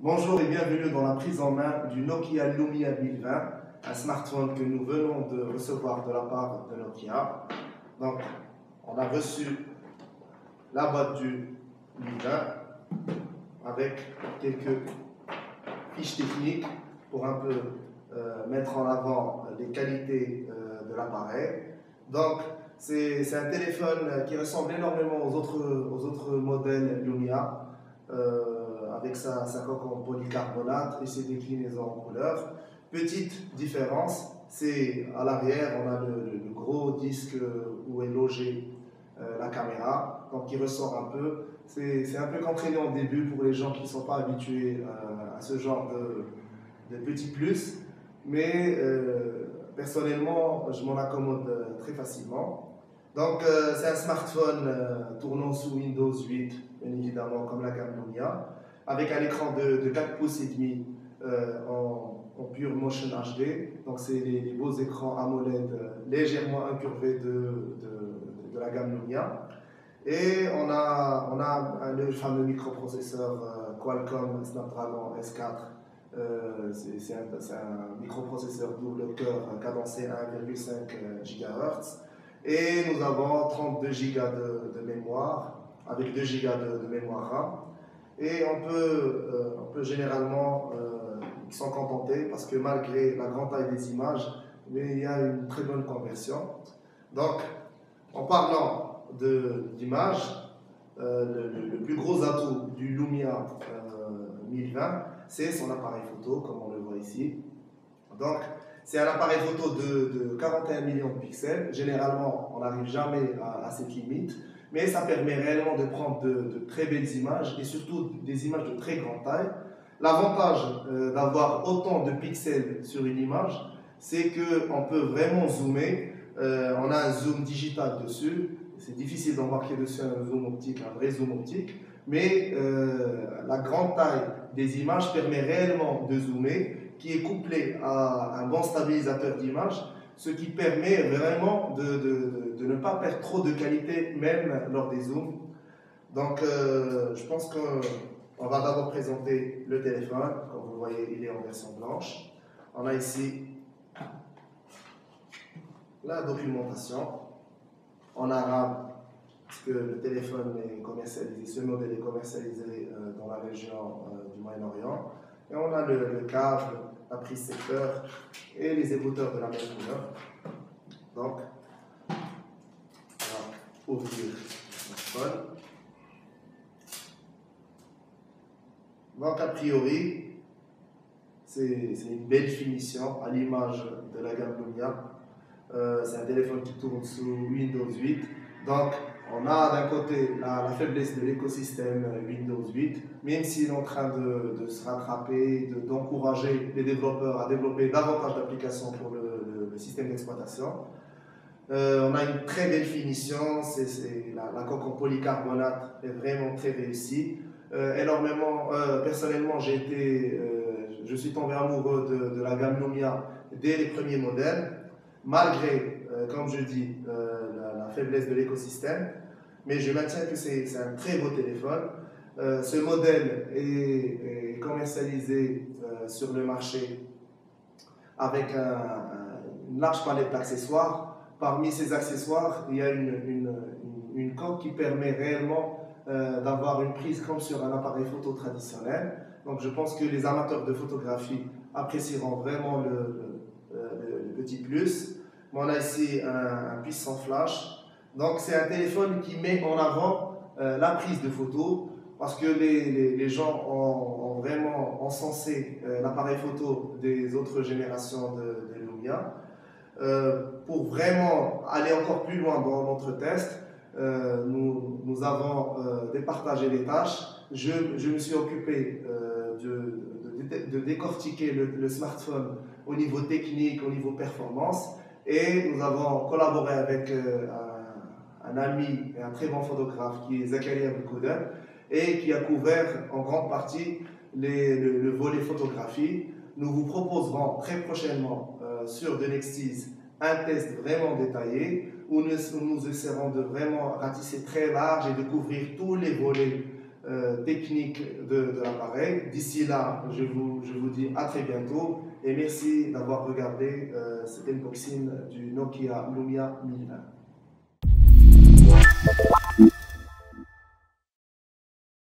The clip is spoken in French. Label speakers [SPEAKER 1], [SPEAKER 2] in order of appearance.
[SPEAKER 1] Bonjour et bienvenue dans la prise en main du Nokia Lumia 1020, un smartphone que nous venons de recevoir de la part de Nokia. Donc, on a reçu la boîte du 1020 avec quelques fiches techniques pour un peu mettre en avant les qualités de l'appareil. Donc, c'est un téléphone qui ressemble énormément aux autres modèles Lumia. Avec sa coque en polycarbonate et ses déclinaisons en couleur. Petite différence, c'est à l'arrière, on a le gros disque où est logée la caméra, donc qui ressort un peu. C'est un peu contraignant au début pour les gens qui ne sont pas habitués à ce genre de petits plus, mais personnellement, je m'en accommode très facilement. Donc, c'est un smartphone tournant sous Windows 8, bien évidemment, comme la gamme Lumia, avec un écran de 4 pouces et demi en pure Motion HD. Donc, c'est les beaux écrans AMOLED légèrement incurvés de la gamme Lumia. Et on a le fameux microprocesseur Qualcomm Snapdragon S4. C'est un microprocesseur double cœur cadencé à 1,5 GHz. Et nous avons 32 Go de mémoire, avec 2 Go de mémoire RAM. Et on peut généralement s'en contenter parce que malgré la grande taille des images, mais il y a une très bonne conversion. Donc, en parlant d'images, le plus gros atout du Lumia 1020, c'est son appareil photo, comme on le voit ici. Donc, c'est un appareil photo de 41 millions de pixels. Généralement, on n'arrive jamais à cette limite, mais ça permet réellement de prendre de très belles images et surtout des images de très grande taille. L'avantage d'avoir autant de pixels sur une image, c'est qu'on peut vraiment zoomer. On a un zoom digital dessus. C'est difficile d'embarquer dessus un zoom optique, un vrai zoom optique, mais la grande taille des images permet réellement de zoomer, qui est couplé à un bon stabilisateur d'image, ce qui permet vraiment de ne pas perdre trop de qualité, même lors des zooms. Donc, je pense qu'on va d'abord présenter le téléphone. Comme vous voyez, il est en version blanche. On a ici la documentation en arabe, parce que le téléphone est commercialisé, ce modèle est commercialisé dans la région du Moyen-Orient. Et on a le câble, la prise secteur et les écouteurs de la même couleur. Donc, on va ouvrir le smartphone. Donc, a priori, c'est une belle finition à l'image de la gamme Lumia. C'est un téléphone qui tourne sous Windows 8. Donc, on a d'un côté la faiblesse de l'écosystème Windows 8, même s'il est en train de se rattraper, d'encourager les développeurs à développer davantage d'applications pour le système d'exploitation. On a une très belle finition, la coque en polycarbonate est vraiment très réussie. Personnellement, je suis tombé amoureux de la gamme Lumia dès les premiers modèles, malgré, comme je dis, la faiblesse de l'écosystème, mais je maintiens que c'est un très beau téléphone. Ce modèle est commercialisé sur le marché avec une large palette d'accessoires. Parmi ces accessoires, il y a une coque qui permet réellement d'avoir une prise comme sur un appareil photo traditionnel. Donc je pense que les amateurs de photographie apprécieront vraiment le petit plus. On a ici un puissant flash. Donc c'est un téléphone qui met en avant la prise de photos, parce que les gens ont vraiment encensé l'appareil photo des autres générations de Lumia. Pour vraiment aller encore plus loin dans notre test, nous avons départagé les tâches. Je me suis occupé de décortiquer le smartphone au niveau technique, au niveau performance, et nous avons collaboré avec un ami et un très bon photographe qui est Zakaria Boukouden, et qui a couvert en grande partie le volet photographie. Nous vous proposerons très prochainement sur The Nextease un test vraiment détaillé où nous essaierons de vraiment ratisser très large et de couvrir tous les volets technique de l'appareil. D'ici là, je vous dis à très bientôt et merci d'avoir regardé cet unboxing du Nokia Lumia 1020.